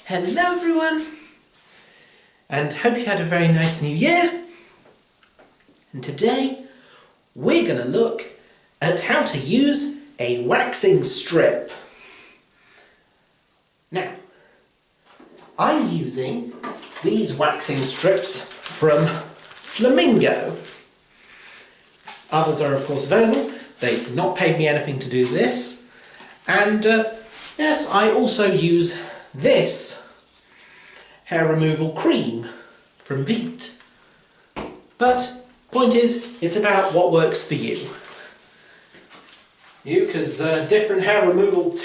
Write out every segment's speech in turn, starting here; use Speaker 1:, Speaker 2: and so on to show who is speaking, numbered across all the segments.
Speaker 1: Hello everyone, and hope you had a very nice new year. And today we're going to look at how to use a waxing strip. Now, I'm using these waxing strips from Flamingo. Others are of course available. They've not paid me anything to do this. And yes, I also use this hair removal cream from Veet. But point is, it's about what works for you. Because different hair removal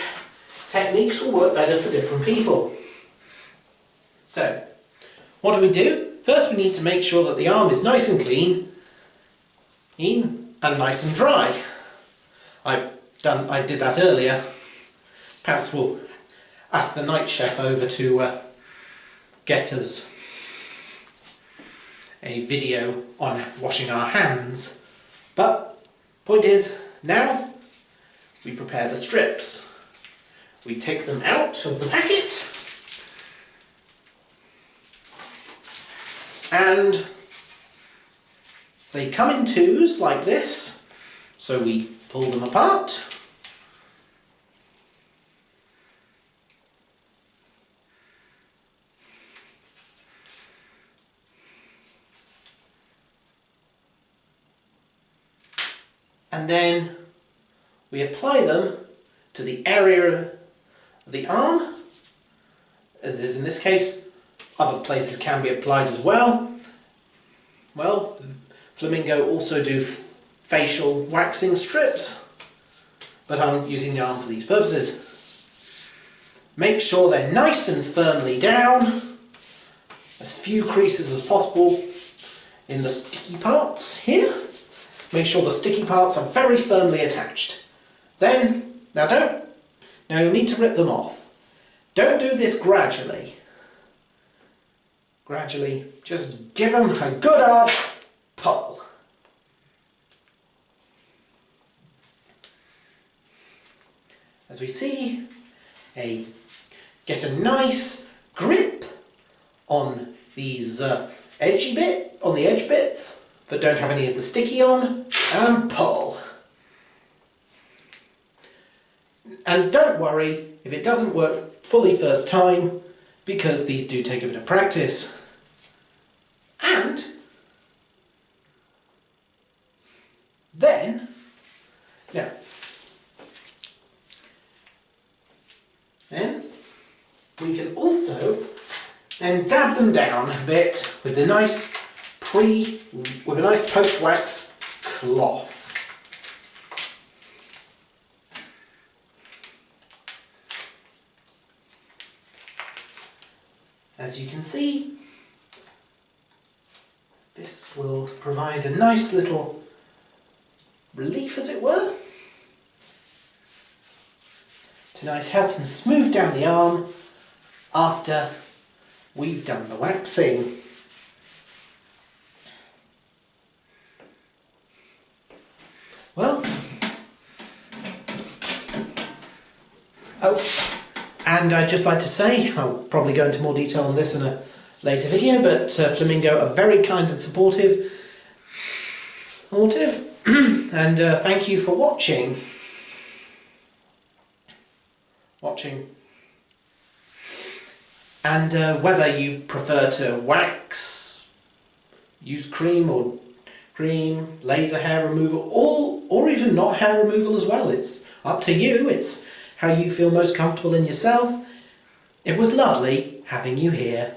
Speaker 1: techniques will work better for different people. So, what do? First we need to make sure that the arm is nice and clean and nice and dry. I did that earlier. Perhaps we'll ask the night chef over to get us a video on washing our hands. But point is, now we prepare the strips. We take them out of the packet and they come in twos like this, so we pull them apart. And then we apply them to the area of the arm, as is in this case. Other places can be applied as well. Well, Flamingo also do facial waxing strips, but I'm using the arm for these purposes. Make sure they're nice and firmly down, as few creases as possible in the sticky parts here. Make sure the sticky parts are very firmly attached. Then, now you'll need to rip them off. Don't do this gradually. Gradually, just give them a good hard pull. As we see, get a nice grip on these edge bits, but don't have any of the sticky on, and pull. And don't worry if it doesn't work fully first time, because these do take a bit of practice. And then, we can also then dab them down a bit with a nice post-wax cloth. As you can see, this will provide a nice little relief, as it were, to nice help and smooth down the arm after we've done the waxing. Well, and I'd just like to say, I'll probably go into more detail on this in a later video, but Flamingo are very kind and supportive, and thank you for watching. And whether you prefer to wax, use cream, laser hair removal, or even not hair removal as well, it's up to you. It's how you feel most comfortable in yourself. It was lovely having you here.